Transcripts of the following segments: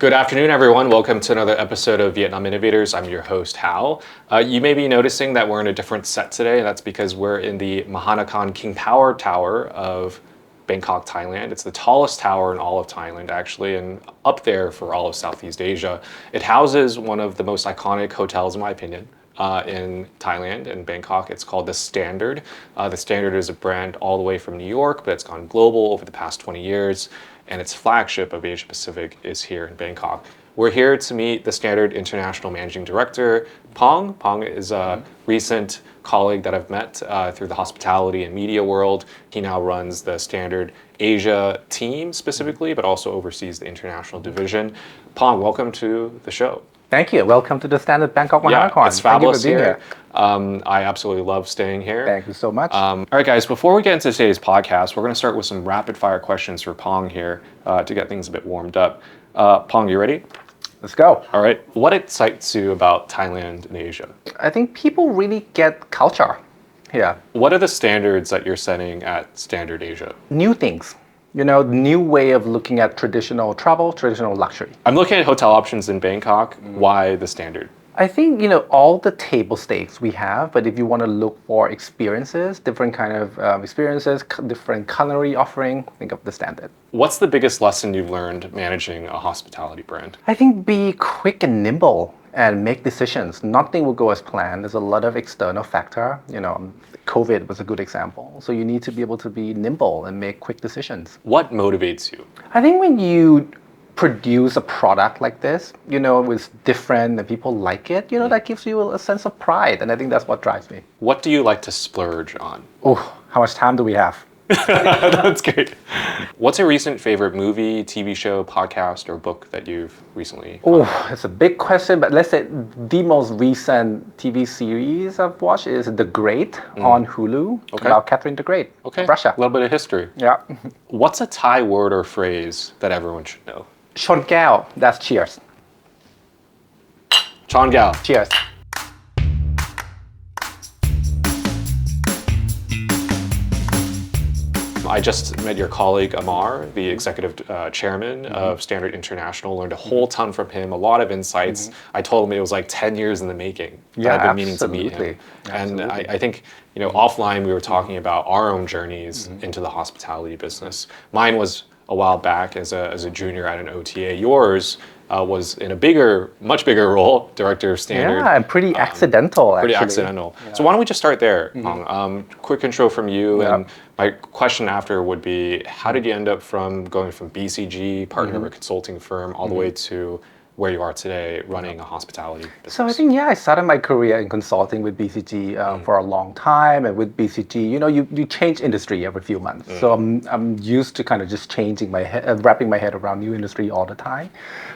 Good afternoon, everyone. Welcome to another episode of Vietnam Innovators. I'm your host, Hal. You may be noticing that we're in a different set today, and that's because we're in the Mahanakhon King Power Tower of Bangkok, Thailand. It's the tallest tower in all of Thailand, actually, and up there for all of Southeast Asia. It houses one of the most iconic hotels, in my opinion, in Thailand, in Bangkok. It's called The Standard. The Standard is a brand all the way from New York, but it's gone global over the past 20 years. And its flagship of Asia Pacific is here in Bangkok. We're here to meet the Standard International Managing Director, Pong. Pong is a recent colleague that I've met through the hospitality and media world. He now runs the Standard Asia team specifically, but also oversees the international division. Pong, welcome to the show. Thank you. Welcome to the Standard Bangkok Mahanakhon. Yeah, it's fabulous Thank you for being here. I absolutely love staying here. Thank you so much. All right, guys, before we get into today's podcast, we're going to start with some rapid fire questions for Pong here to get things a bit warmed up. Pong, you ready? Let's go. All right. What excites you about Thailand and Asia? I think people really get culture here. What are the standards that you're setting at Standard Asia? New things. New way of looking at traditional travel, traditional luxury. I'm looking at hotel options in Bangkok. Why the Standard? I think, all the table stakes we have, but if you want to look for experiences, different kind of experiences, different culinary offering, think of the Standard. What's the biggest lesson you've learned managing a hospitality brand? I think be quick and nimble and make decisions. Nothing will go as planned. There's a lot of external factor. COVID was a good example. So you need to be able to be nimble and make quick decisions. What motivates you? I think when you produce a product like this, it's different and people like it, that gives you a sense of pride. And I think that's what drives me. What do you like to splurge on? Oh, how much time do we have? That's great. What's your recent favorite movie, TV show, podcast, or book that you've recently? Oh, it's a big question, but let's say the most recent TV series I've watched is The Great on Hulu, about Catherine the Great, Russia. A little bit of history. Yeah. What's a Thai word or phrase that everyone should know? Chon Gao, that's cheers. Chon Gao. Cheers. I just met your colleague Amar, the executive chairman of Standard International. Learned a whole ton from him, a lot of insights. I told him it was like 10 years in the making that I've been meaning to meet him. And I think, offline we were talking about our own journeys into the hospitality business. Mine was a while back as a junior at an OTA. Yours was in a much bigger role, director of Standard. Yeah, and pretty accidental, actually. Pretty accidental. Yeah. So why don't we just start there, Pong? Quick intro from you, and my question after would be, how did you end up from going from BCG, partner of a consulting firm, all the way to where you are today, running a hospitality business? So I think, I started my career in consulting with BCG for a long time. And with BCG, you change industry every few months. So I'm used to kind of just changing my head, wrapping my head around new industry all the time.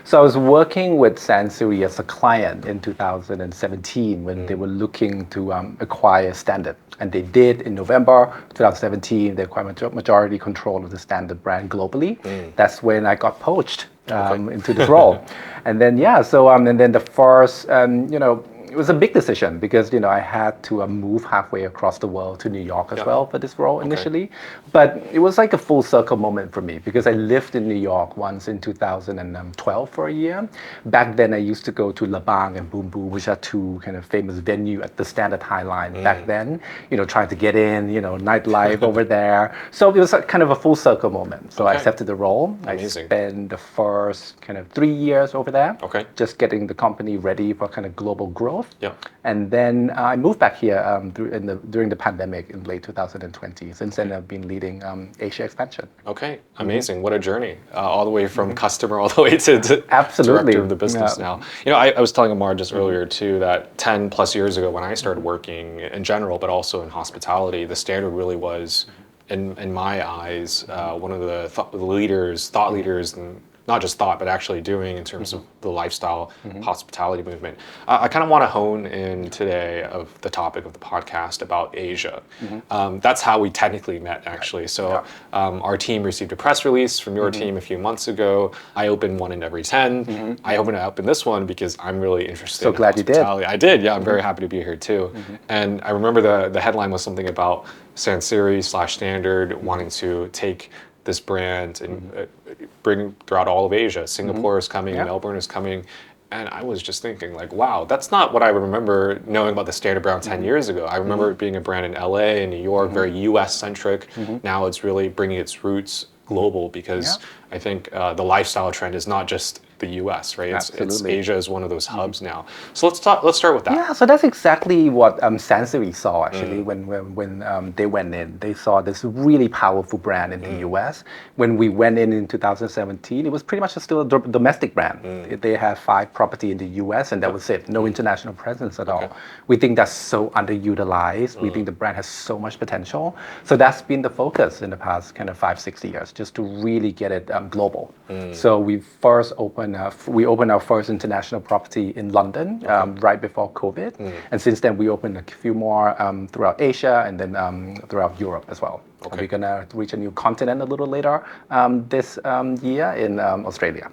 So I was working with Sansui as a client in 2017 when they were looking to acquire Standard. And they did in November 2017. They acquired majority control of the Standard brand globally. That's when I got poached into this role. And then, and then the first, it was a big decision because, I had to move halfway across the world to New York as well for this role initially. But it was like a full circle moment for me because I lived in New York once in 2012 for a year. Back then, I used to go to La Bang and Boom Boom, which are two kind of famous venues at the Standard High Line back then, trying to get in, nightlife over there. So it was kind of a full circle moment. So I accepted the role. Amazing. I spent the first kind of 3 years over there, just getting the company ready for kind of global growth. Yeah. And then I moved back here during the pandemic in late 2020. Since then, I've been leading Asia expansion. Okay, amazing. What a journey. All the way from customer all the way to director of the business now. I was telling Amar just earlier too that 10 plus years ago when I started working in general, but also in hospitality, the Standard really was, in my eyes, one of the thought leaders, and not just thought, but actually doing in terms of the lifestyle hospitality movement. I kind of want to hone in today of the topic of the podcast about Asia. That's how we technically met, actually. So our team received a press release from your team a few months ago. I opened one in every 10. I opened up in this one because I'm really interested in glad hospitality. I did, yeah. I'm very happy to be here too. And I remember the headline was something about Sansui / Standard wanting to take this brand and bring throughout all of Asia. Singapore is coming, Yeah. Melbourne is coming. And I was just thinking, like, wow, that's not what I remember knowing about the Standard Brown 10 years ago. I remember it being a brand in LA and New York, very US centric. Now it's really bringing its roots global because I think the lifestyle trend is not just the US, right? It's Absolutely. Asia is one of those hubs now. So let's start with that. Yeah, so that's exactly what Sansui saw actually when they went in. They saw this really powerful brand in the US. When we went in 2017, it was pretty much still a domestic brand. They had 5 property in the US and that was it. No international presence at all. We think that's so underutilized. We think the brand has so much potential. So that's been the focus in the past kind of 5-6 years, just to really get it global. So we opened our first international property in London right before COVID. And since then, we opened a few more throughout Asia and then throughout Europe as well. And we're going to reach a new continent a little later this year in Australia.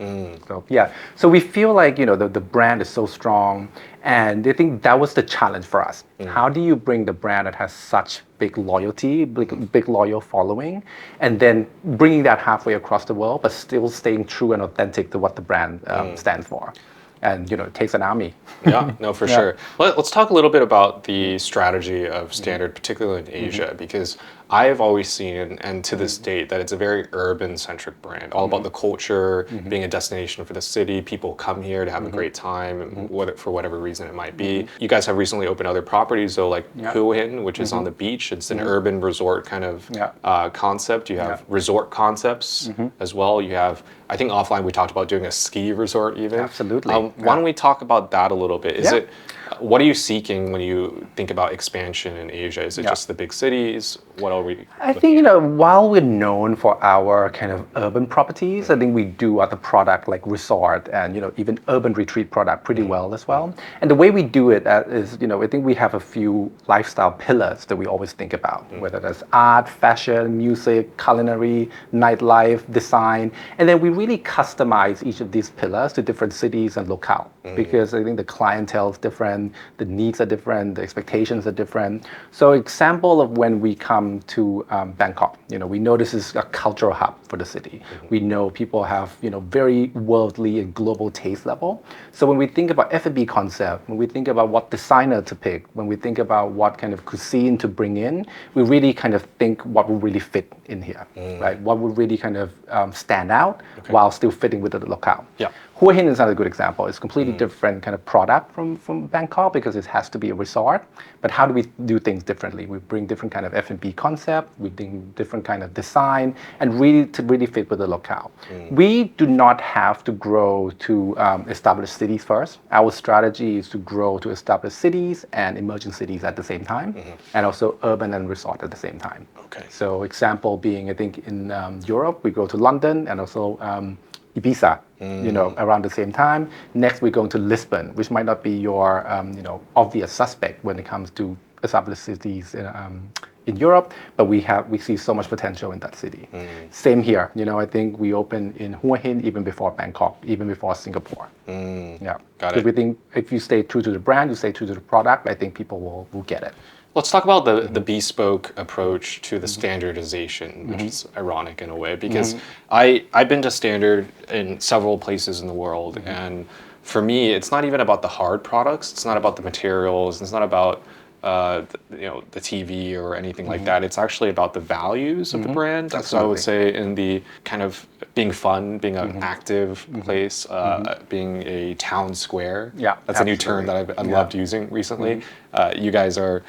So, yeah. So we feel like, the brand is so strong. And I think that was the challenge for us. How do you bring the brand that has such big loyalty, big loyal following, and then bringing that halfway across the world, but still staying true and authentic to what the brand stands for? And, it takes an army. Yeah, no, for sure. Let's talk a little bit about the strategy of Standard, particularly in Asia, because I have always seen, and to this date, that it's a very urban-centric brand, all about the culture, being a destination for the city. People come here to have a great time, and for whatever reason it might be. You guys have recently opened other properties, so like Hua Hin, which is on the beach. It's an urban resort kind of concept. You have resort concepts as well. You have, I think offline we talked about doing a ski resort even. Absolutely. Why don't we talk about that a little bit? What are you seeking when you think about expansion in Asia? Is it just the big cities? What are we? I think, while we're known for our kind of urban properties, I think we do other product like resort and, even urban retreat product pretty well as well. And the way we do it is, I think we have a few lifestyle pillars that we always think about, whether that's art, fashion, music, culinary, nightlife, design. And then we really customize each of these pillars to different cities and locale because I think the clientele is different, the needs are different, the expectations are different. So example of when we come to Bangkok, we know this is a cultural hub for the city. We know people have, very worldly and global taste level. So when we think about F&B concept, when we think about what designer to pick, when we think about what kind of cuisine to bring in, we really kind of think what will really fit in here, right? What will really kind of stand out while still fitting with the locale. Yeah. Hua Hin is not a good example. It's a completely different kind of product from Bangkok because it has to be a resort. But how do we do things differently? We bring different kind of F&B concept, we bring different kind of design, and really fit with the locale. We do not have to grow to established cities first. Our strategy is to grow to established cities and emerging cities at the same time, and also urban and resort at the same time. Okay. So example being, I think in Europe, we go to London and also Ibiza, around the same time. Next, we're going to Lisbon, which might not be your, obvious suspect when it comes to established cities in Europe, but we see so much potential in that city. Same here, I think we opened in Hua Hin even before Bangkok, even before Singapore. Yeah, got so it. we think if you stay true to the brand, you stay true to the product, I think people will get it. Let's talk about the bespoke approach to the standardization, which is ironic in a way, because I've been to Standard in several places in the world, and for me, it's not even about the hard products. It's not about the materials. It's not about the TV or anything like that. It's actually about the values of the brand. Absolutely. So I would say in the kind of being fun, being an active place, being a town square. Yeah, that's a new term that I've loved using recently. You guys are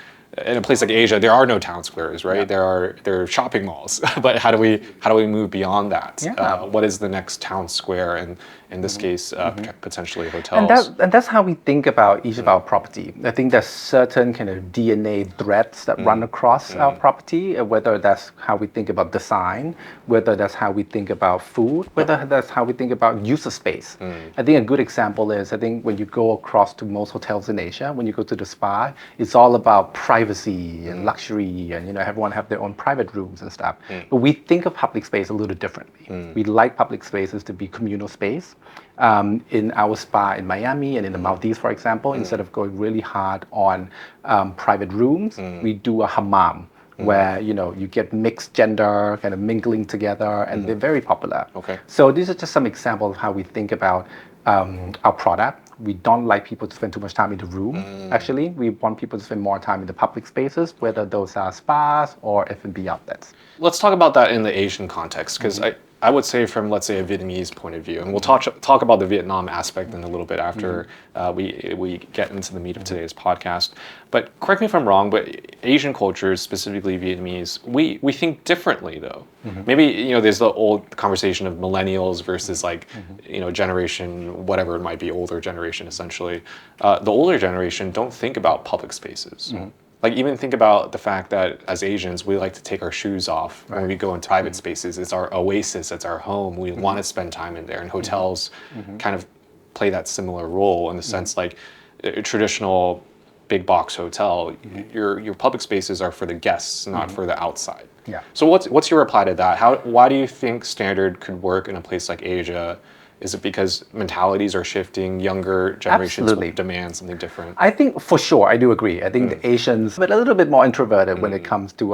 in a place like Asia. There are no town squares, right? Yeah. There are shopping malls. But how do we move beyond that? Yeah. What is the next town square? And in this case, potentially hotels. And that's how we think about each of our property. I think there's certain kind of DNA threads that run across our property, whether that's how we think about design, whether that's how we think about food, whether that's how we think about user space. I think a good example is, I think when you go across to most hotels in Asia, when you go to the spa, it's all about privacy and luxury and everyone have their own private rooms and stuff. But we think of public space a little differently. We like public spaces to be communal space. In our spa in Miami and in the Maldives, for example, instead of going really hard on private rooms, we do a hammam, where you get mixed gender kind of mingling together, and they're very popular. Okay. So these are just some examples of how we think about our product. We don't like people to spend too much time in the room. Actually, we want people to spend more time in the public spaces, whether those are spas or F&B outlets. Let's talk about that in the Asian context, because I would say from, let's say, a Vietnamese point of view, and we'll talk about the Vietnam aspect in a little bit after we get into the meat of today's podcast. But correct me if I'm wrong, but Asian cultures, specifically Vietnamese, we think differently though. Maybe there's the old conversation of millennials versus like generation whatever it might be, older generation essentially. The older generation don't think about public spaces. Like even think about the fact that as Asians, we like to take our shoes off when we go in private spaces. It's our oasis, it's our home. We want to spend time in there. And hotels kind of play that similar role in the sense like a traditional big box hotel, your public spaces are for the guests, not for the outside. Yeah. So what's your reply to that? Why do you think standard could work in a place like Asia? Is it because mentalities are shifting, younger generations Absolutely. demand something different? I think for sure, I do agree. I think the Asians, but a little bit more introverted when it comes to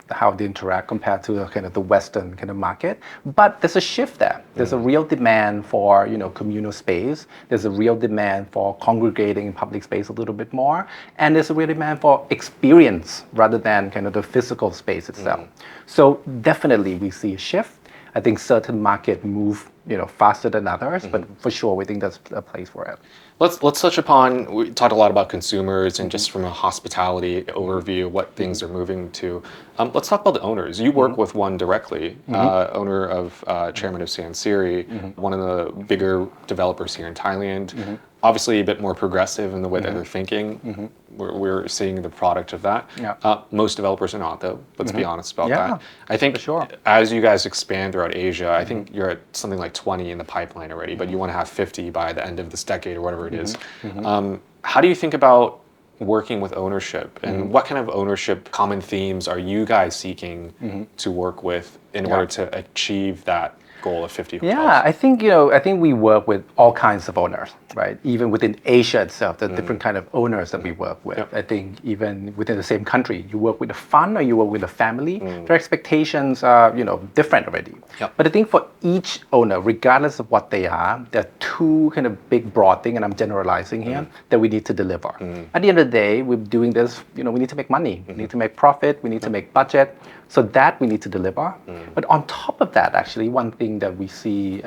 how they interact compared to the Western kind of market. But there's a shift there. There's a real demand for communal space. There's a real demand for congregating in public space a little bit more, and there's a real demand for experience rather than the physical space itself. So definitely we see a shift. I think certain market move faster than others, but for sure we think there's a place for it. Let's touch upon, we talked a lot about consumers and just from a hospitality overview, what things are moving to. Let's talk about the owners. You work with one directly, owner of, chairman of Sansiri, one of the bigger developers here in Thailand. Obviously a bit more progressive in the way that they're thinking. We're seeing the product of that. Yeah. Most developers are not though, let's be honest about Yeah, that. I think for sure. as you guys expand throughout Asia, I think you're at something like 20 in the pipeline already, but you want to have 50 by the end of this decade or whatever it is. How do you think about working with ownership, and what kind of ownership common themes are you guys seeking to work with in order to achieve that goal of 50 hotels? Yeah, I think we work with all kinds of owners, right? Even within Asia itself, the different kind of owners that we work with. Yep. I think even within the same country, you work with a fund or you work with a family, their expectations are different already. Yep. But I think for each owner, regardless of what they are, there are two kind of big broad things, and I'm generalizing here, that we need to deliver. At the end of the day, we're doing this, we need to make money, we need to make profit, we need to make budget. So that we need to deliver. But on top of that, actually, one thing that we see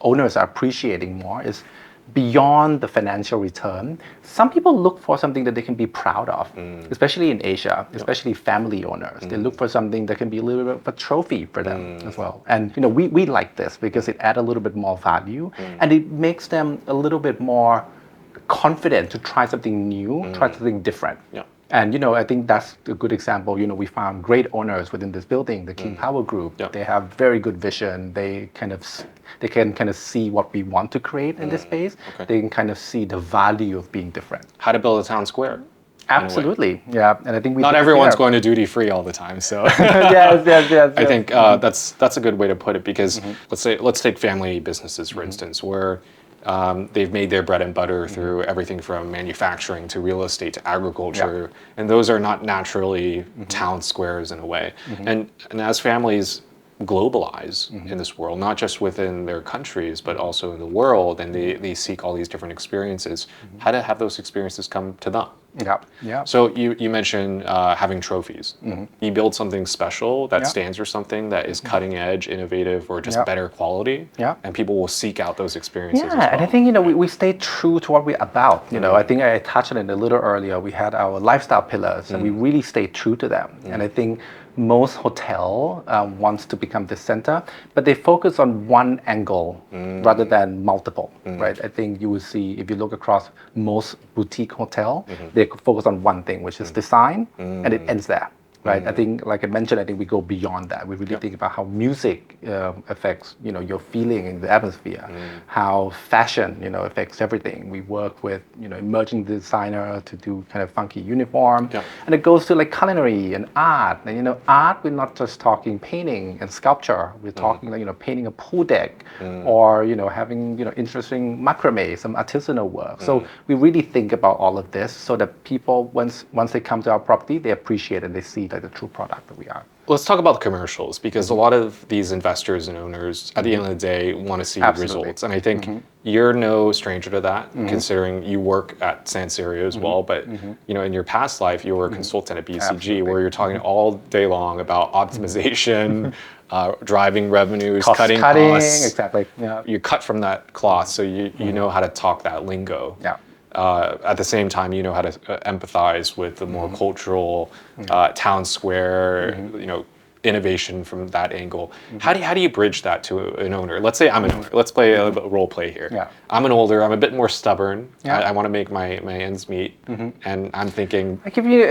owners are appreciating more is beyond the financial return, some people look for something that they can be proud of, especially in Asia, especially family owners. They look for something that can be a little bit of a trophy for them as well. And we like this because it adds a little bit more value and it makes them a little bit more confident to try something new, try something different. Yeah. And I think that's a good example. We found great owners within this building, the King Power Group. Yep. They have very good vision. They can kind of see what we want to create in this space. Okay. They can kind of see the value of being different. How to build a town square. Absolutely, yeah. And I think Not everyone's going to duty free all the time, so yes. I think that's a good way to put it because let's take family businesses for instance, where they've made their bread and butter through everything from manufacturing to real estate to agriculture, and those are not naturally town squares in a way. And as families globalize in this world, not just within their countries, but also in the world, and they seek all these different experiences, how to have those experiences come to them. Yeah. So you mentioned having trophies. You build something special that stands for something that is cutting edge, innovative, or just better quality, and people will seek out those experiences as well. And I think we stay true to what we're about. I think I touched on it a little earlier. We had our lifestyle pillars, and we really stayed true to them. And I think most hotel wants to become the center, but they focus on one angle rather than multiple, right? I think you will see if you look across most boutique hotel, they focus on one thing, which is design, and it ends there. right? I think, like I mentioned, I think we go beyond that. We really think about how music affects, your feeling in the atmosphere, how fashion, affects everything. We work with, emerging designer to do kind of funky uniform, and it goes to like culinary and art. And art, we're not just talking painting and sculpture. We're talking like painting a pool deck, or having interesting macrame, some artisanal work. So we really think about all of this so that people, once they come to our property, they appreciate and they see like the true product that we are. Let's talk about the commercials, because a lot of these investors and owners, at the end of the day, want to see results. And I think you're no stranger to that, considering you work at Sansevieria as well. But in your past life, you were a consultant at BCG, where you're talking all day long about optimization, driving revenues, cutting costs. Exactly. Yeah. You cut from that cloth, so you know how to talk that lingo. Yeah. At the same time, you know how to empathize with the more cultural town square, innovation from that angle. How do you bridge that to an owner? Let's say I'm an owner. Let's play a role play here. Yeah. I'm an older. I'm a bit more stubborn. Yeah. I want to make my ends meet, and I'm thinking. I give you.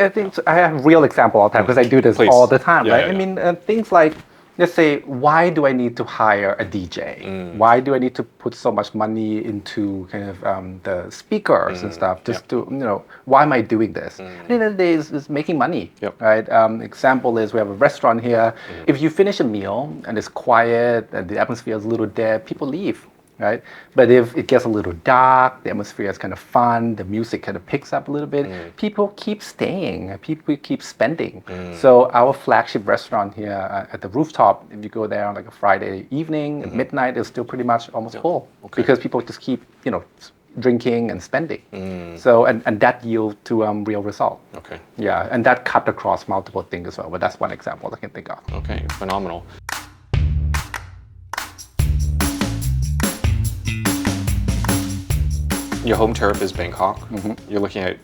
I have a real example all the time because I do this Please. all the time, Yeah, right? yeah, I mean, things like. Let's say, why do I need to hire a DJ? Why do I need to put so much money into kind of the speakers and stuff? Just to, why am I doing this? At the end of the day, it's making money, right? Example is we have a restaurant here. If you finish a meal and it's quiet and the atmosphere is a little dead, people leave. Right? But if it gets a little dark, the atmosphere is kind of fun, the music kind of picks up a little bit, people keep staying, people keep spending. So our flagship restaurant here at the rooftop, if you go there on like a Friday evening, at midnight, it's still pretty much almost full. Because people just keep, drinking and spending. So, and that yield to real result. Okay. Yeah, and that cut across multiple things as well, but that's one example I can think of. Okay, phenomenal. Your home turf is Bangkok. You're looking at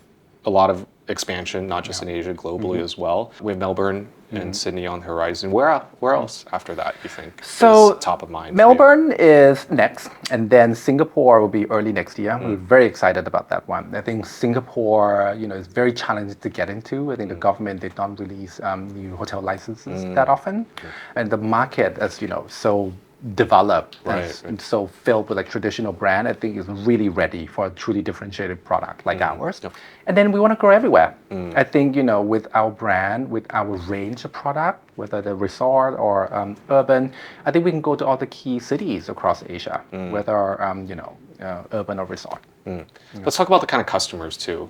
a lot of expansion, not just in Asia, globally as well. We have Melbourne and Sydney on the horizon. Where else after that, you think, is top of mind? Melbourne is next, and then Singapore will be early next year. We're very excited about that one. I think Singapore, is very challenging to get into. I think the government did not release new hotel licenses that often, and the market, as so developed and so filled with like traditional brand, I think is really ready for a truly differentiated product like ours. And then we want to grow everywhere. I think, with our brand, with our range of product, whether the resort or urban, I think we can go to all the key cities across Asia, whether, urban or resort. Let's talk about the kind of customers too.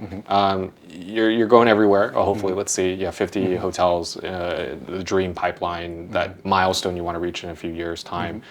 You're going everywhere. Hopefully, let's see, you have 50 hotels, the dream pipeline, that milestone you want to reach in a few years' time.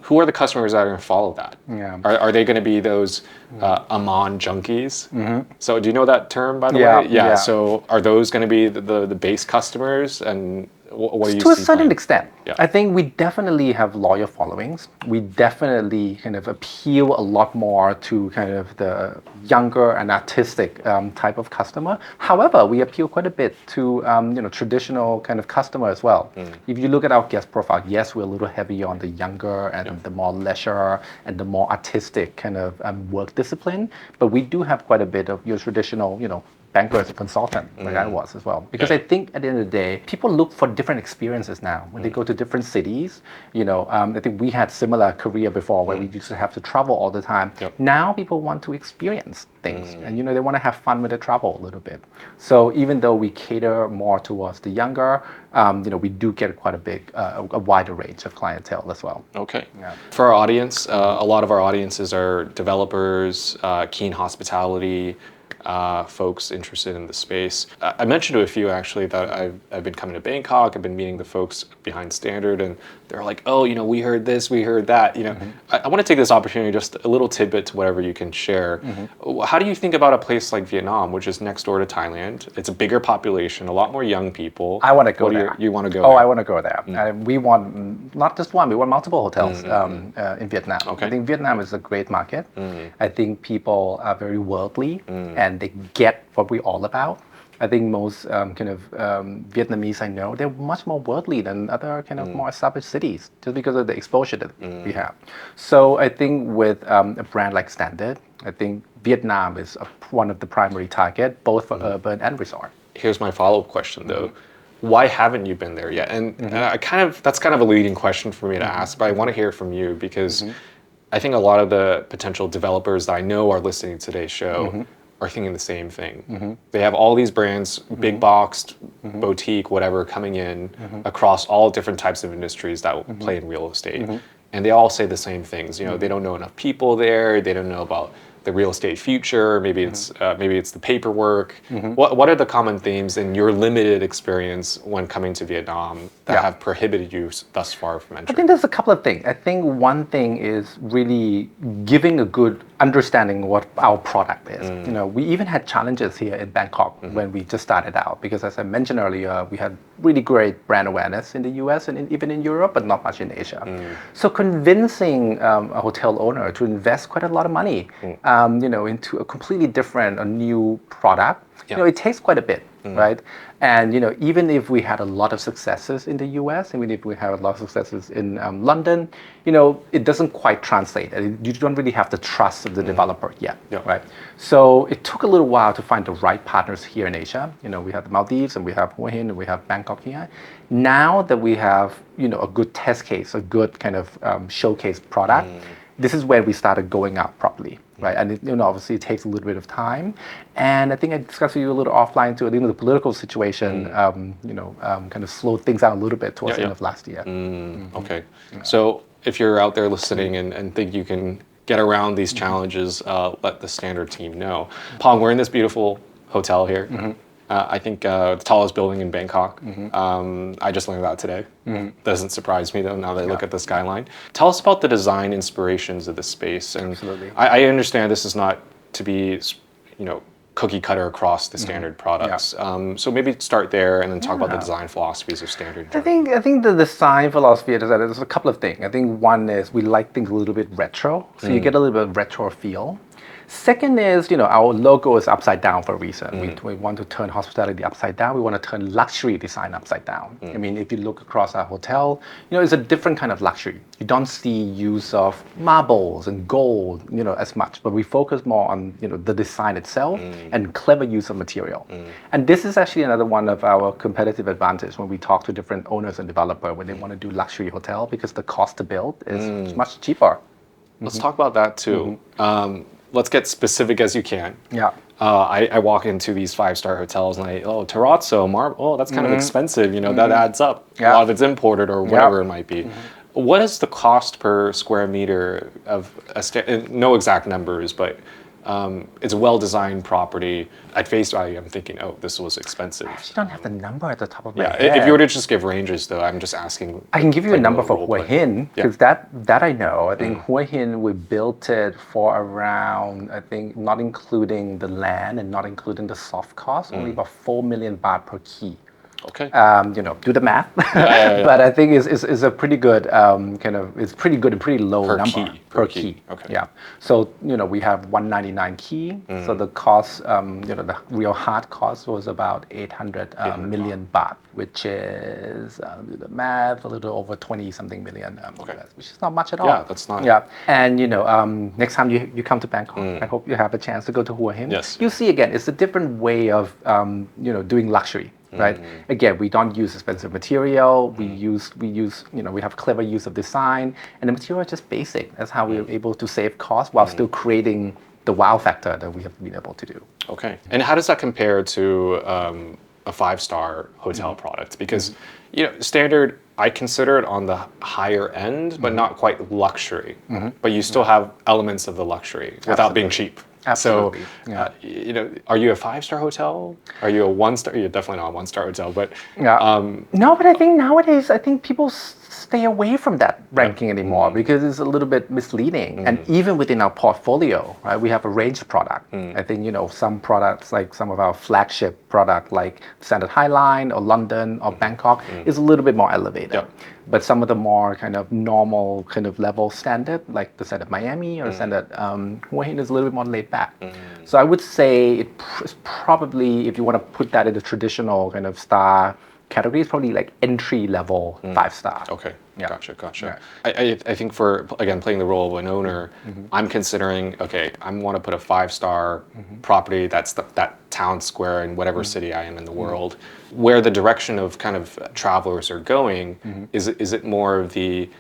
Who are the customers that are going to follow that? Yeah. Are they going to be those Aman junkies? So do you know that term, by the way? Yeah. Yeah. So are those going to be the base customers? And what do you see? To a certain extent. Yeah. I think we definitely have loyal followings. We definitely kind of appeal a lot more to kind of the younger and artistic type of customer. However, we appeal quite a bit to traditional kind of customer as well. If you look at our guest profile, yes, we're a little heavy on the younger and the more leisure and the more artistic kind of work discipline, but we do have quite a bit of your traditional, banker as a consultant, like I was as well. Because I think at the end of the day, people look for different experiences now. When they go to different cities, I think we had similar career before where we used to have to travel all the time. Now people want to experience things and, they want to have fun with the travel a little bit. So even though we cater more towards the younger, we do get quite a wider range of clientele as well. Okay. Yeah. For our audience, a lot of our audiences are developers, keen hospitality, folks interested in the space. I mentioned to a few actually that I've been coming to Bangkok. I've been meeting the folks behind Standard, and they're like, "Oh, we heard this, we heard that." I want to take this opportunity, just a little tidbit to whatever you can share. How do you think about a place like Vietnam, which is next door to Thailand? It's a bigger population, a lot more young people. I want to go there. You want to go? Oh, I want to go there. We want not just one; we want multiple hotels in Vietnam. Okay. I think Vietnam is a great market. I think people are very worldly and they get what we're all about. I think most Vietnamese I know, they're much more worldly than other kind of more established cities, just because of the exposure that we have. So I think with a brand like Standard, I think Vietnam is one of the primary target, both for urban and resort. Here's my follow-up question though. why haven't you been there yet? And that's kind of a leading question for me to ask, but I want to hear from you because I think a lot of the potential developers that I know are listening to today's show are thinking the same thing. They have all these brands, big boxed, boutique, whatever, coming in across all different types of industries that play in real estate. And they all say the same things. You know, they don't know enough people there. They don't know about the real estate future. Maybe it's the paperwork. What are the common themes in your limited experience when coming to Vietnam that have prohibited you thus far from I entering? think there's a couple of things. I think one thing is really giving a good understanding what our product is. You know, we even had challenges here in Bangkok when we just started out because, as I mentioned earlier, we had really great brand awareness in the US and even in Europe, but not much in Asia. So convincing a hotel owner to invest quite a lot of money, you know, into a completely different, a new product, you know, it takes quite a bit, right? And you know, even if we had a lot of successes in the US, even if we had a lot of successes in London, you know, it doesn't quite translate. You don't really have the trust of the developer yet, right? So it took a little while to find the right partners here in Asia. You know, we have the Maldives and we have Hua Hin and we have Bangkok here. Now that we have, you know, a good test case, a good kind of showcase product, this is where we started going out properly, right? And it, you know, obviously it takes a little bit of time. And I think I discussed with you a little offline too. I think the political situation, you know, kind of slowed things down a little bit towards the end of last year. Okay. So if you're out there listening and think you can get around these challenges, let the Standard team know. Pong, we're in this beautiful hotel here. I think the tallest building in Bangkok. I just learned that today. Doesn't surprise me though, now that I look at the skyline. Tell us about the design inspirations of the space. And I understand this is not to be, you know, cookie cutter across the Standard products. So maybe start there and then talk about the design philosophies of Standard. I think the design philosophy is that there's a couple of things. I think one is we like things a little bit retro, so you get a little bit of retro feel. Second is, you know, our logo is upside down for a reason. We want to turn hospitality upside down. We want to turn luxury design upside down. I mean, if you look across our hotel, you know, it's a different kind of luxury. You don't see use of marbles and gold, you know, as much, but we focus more on, you know, the design itself and clever use of material. And this is actually another one of our competitive advantage when we talk to different owners and developers when they want to do luxury hotel, because the cost to build is much cheaper. Let's talk about that too. Let's get specific as you can. I walk into these 5-star hotels and terrazzo, marble, that's kind of expensive, you know, that adds up. A lot of it's imported or whatever it might be. What is the cost per square meter of no exact numbers, but it's a well-designed property. At face value, I'm thinking, oh, this was expensive. I actually don't have the number at the top of my head. If you were to just give ranges, though, I'm just asking. I can give you a number for Hua Hin, because that I know. I think Hua Hin, we built it for around, I think, not including the land and not including the soft cost, only about 4 million baht per key. Okay. You know, do the math. But I think it's a pretty good kind of, it's pretty good and pretty low number. Per key. Okay. Yeah. So, you know, we have 199 key. So the cost, you know, the real hard cost was about 800 million baht, which is, do the math, a little over 20 something million, which is not much at all. Yeah, that's not. Yeah. And, you know, next time you come to Bangkok, I hope you have a chance to go to Hua Hin. Yes. You'll see again, it's a different way of, you know, doing luxury. Right. Again, we don't use expensive material. We use, you know, we have clever use of design, and the material is just basic. That's how we're able to save costs while still creating the wow factor that we have been able to do. Okay. And how does that compare to a 5-star hotel product? Because, you know, Standard, I consider it on the higher end, but not quite luxury. But you still have elements of the luxury without being cheap. Absolutely. So, you know, are you a 5-star hotel? Are you a 1-star? You're definitely not a 1-star hotel, but no. But I think nowadays, I think people stay away from that ranking anymore because it's a little bit misleading. And even within our portfolio, right, we have a range of product. I think, you know, some products, like some of our flagship product, like Standard Highline or London or Bangkok, is a little bit more elevated. But some of the more kind of normal kind of level standard, like the Standard Miami or Standard Hua Hin, is a little bit more laid back. So I would say it's probably, if you want to put that in the traditional kind of star category, it's probably like entry level 5-star. Okay. Yeah. Gotcha. I think for, again, playing the role of an owner, I'm considering, okay, I want to put a 5-star property that's that town square in whatever city I am in the world. Where the direction of kind of travelers are going, is it more of the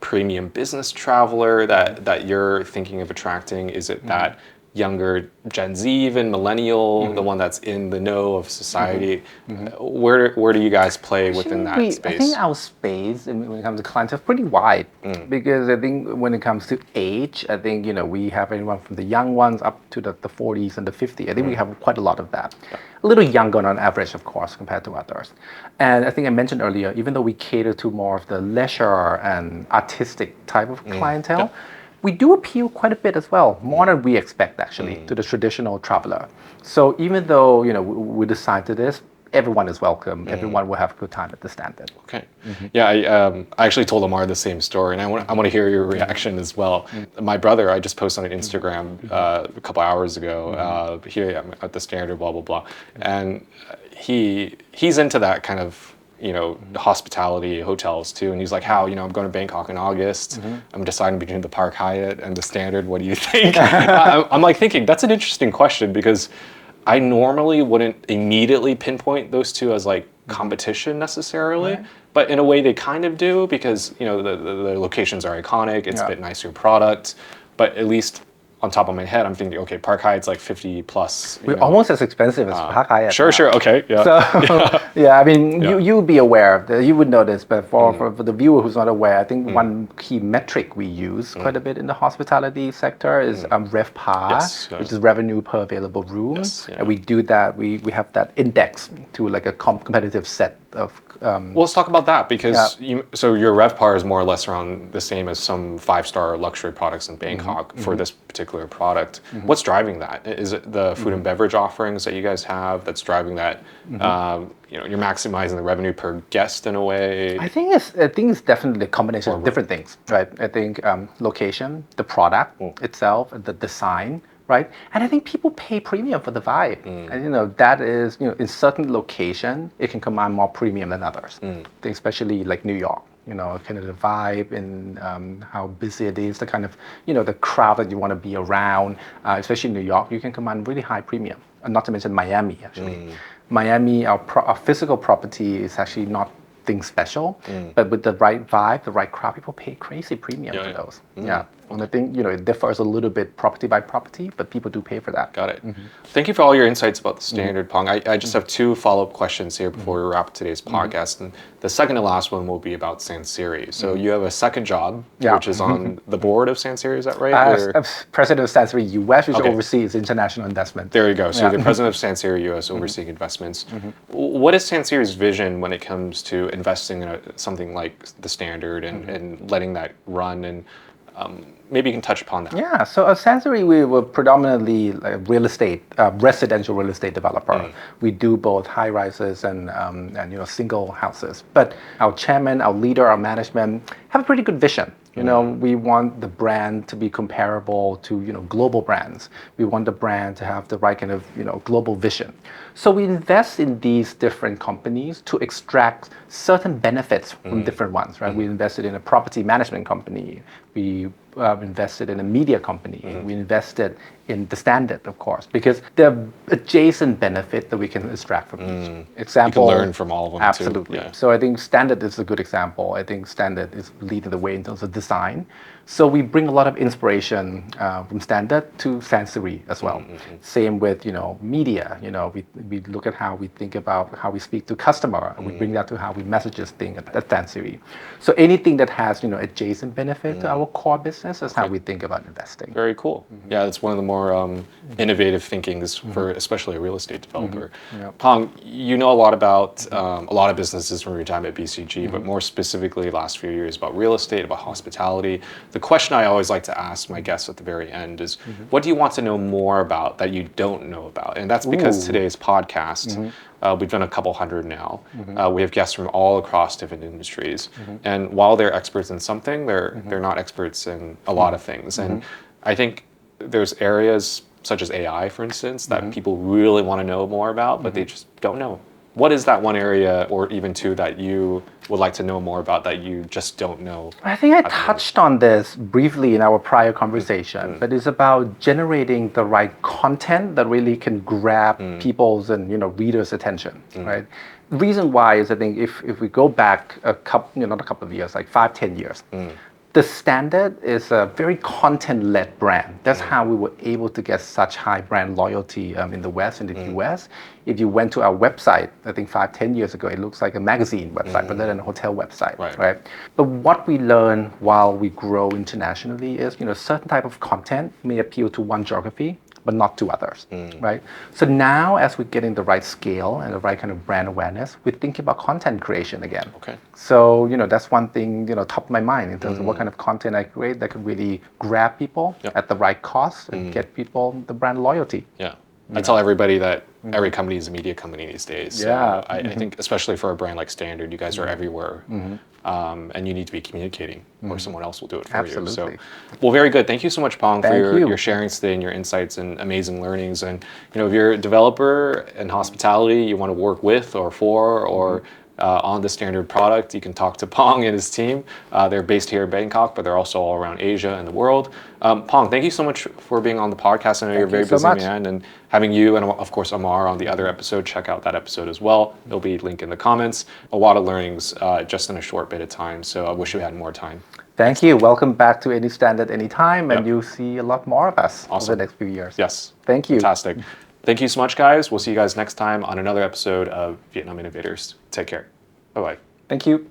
premium business traveler that you're thinking of attracting? Is it that younger Gen Z, even millennial, the one that's in the know of society? Where do you guys play within that space? I think our space when it comes to clientele is pretty wide because I think when it comes to age, I think we have anyone from the young ones up to the 40s and the 50s. I think we have quite a lot of that. A little younger on average, of course, compared to others. And I think I mentioned earlier, even though we cater to more of the leisure and artistic type of clientele, we do appeal quite a bit as well, more than we expect actually, to the traditional traveler. So even though we decide to this, everyone is welcome. Everyone will have a good time at the Standard. Okay. Yeah, I actually told Amar the same story, and I want to hear your reaction as well. My brother, I just posted on Instagram a couple hours ago. Here I'm at the Standard, blah blah blah, and he's into that kind of hospitality, hotels too, and he's like, "How? I'm going to Bangkok in August. I'm deciding between the Park Hyatt and the Standard. What do you think?" I'm like thinking that's an interesting question because I normally wouldn't immediately pinpoint those two as like competition necessarily, but in a way they kind of do because the locations are iconic. It's a bit nicer product, but at least on top of my head, I'm thinking, okay, Park Hyatt's like 50 plus. We're almost as expensive as Park Hyatt. Sure, okay, yeah. So, I mean, you would be aware of this, you would know this, but for the viewer who's not aware, I think one key metric we use quite a bit in the hospitality sector is RevPAR, which is revenue per available room. And we do that, we have that index to like a competitive set of well, let's talk about that because so your RevPAR is more or less around the same as some 5-star luxury products in Bangkok for this particular product. What's driving that? Is it the food and beverage offerings that you guys have that's driving that? You're maximizing the revenue per guest in a way. I think it's definitely a combination of different things, right? I think location, the product itself, the design. Right, and I think people pay premium for the vibe, and that is in certain location it can command more premium than others. I think especially like New York, kind of the vibe and how busy it is, the kind of the crowd that you want to be around, especially in New York, you can command really high premium. And not to mention Miami actually. Miami, our physical property is actually not special, but with the right vibe, the right crowd, people pay crazy premium for those. And I think it differs a little bit property by property, but people do pay for that. Got it. Thank you for all your insights about the Standard, Pong. I just have 2 follow-up questions here before we wrap today's podcast, and the second to last one will be about Sansiri. So you have a second job, which is on the board of Sansiri, is that right? President of Sansiri US, which oversees international investment. There you go. So you're the president of Sansiri US, overseeing investments. What is Sansiri's vision when it comes to investing in something like the Standard and letting that run? And maybe you can touch upon that. Yeah, so at Sansiri, we were predominantly like real estate, residential real estate developer. We do both high rises and single houses. But our chairman, our leader, our management have a pretty good vision. We want the brand to be comparable to global brands. We want the brand to have the right kind of global vision. So we invest in these different companies to extract certain benefits from different ones. Right? We invested in a property management company. We invested in a media company. We invested in the Standard, of course, because there are adjacent benefit that we can extract from each. Example, you can learn from all of them absolutely. too. Yeah. So I think Standard is a good example. I think Standard is leading the way in terms of design. So we bring a lot of inspiration from Standard to Sansiri as well. Same with media. We look at how we think about how we speak to customer, and we bring that to how we messages thing at Sansiri. So anything that has adjacent benefit to our core business is how we think about investing. Very cool. Yeah, that's one of the more innovative thinkings for especially a real estate developer. Pong, you know a lot about a lot of businesses from your time at BCG, but more specifically last few years about real estate, about hospitality. The question I always like to ask my guests at the very end is, what do you want to know more about that you don't know about? And that's because today's podcast, we've done a couple hundred now. We have guests from all across different industries. And while they're experts in something, they're not experts in a lot of things. And I think there's areas such as AI, for instance, that people really want to know more about, but they just don't know What is that one area or even two that you would like to know more about that you just don't know? I think I touched on this briefly in our prior conversation, but it's about generating the right content that really can grab people's and readers' attention, right? The reason why is I think if we go back a couple, not a couple of years, like 5, 10 years, the Standard is a very content-led brand. That's how we were able to get such high brand loyalty in the West and the US. If you went to our website, I think 5, 10 years ago, it looks like a magazine website rather than a hotel website, right? But what we learn while we grow internationally is, certain type of content may appeal to one geography, but not to others, right? So now, as we're getting the right scale and the right kind of brand awareness, we're thinking about content creation again. Okay. So, that's one thing, top of my mind in terms of what kind of content I create that can really grab people at the right cost and get people the brand loyalty. Yeah. I tell everybody that every company is a media company these days. So I think, especially for a brand like Standard, you guys are everywhere. And you need to be communicating or someone else will do it for you. So, well, very good. Thank you so much, Pong, for your sharing today and your insights and amazing learnings. And, if you're a developer in hospitality, you want to work with or for or on the Standard product, you can talk to Pong and his team. They're based here in Bangkok, but they're also all around Asia and the world. Pong, thank you so much for being on the podcast. I know you're a very busy man, and having you and of course Amar on the other episode, check out that episode as well. There'll be a link in the comments. A lot of learnings just in a short bit of time, so I wish we had more time. Thank you. Welcome back to Any Standard Anytime, and you'll see a lot more of us over the next few years. Yes. Thank you. Fantastic. Thank you so much, guys. We'll see you guys next time on another episode of Vietnam Innovators. Take care. Bye-bye. Thank you.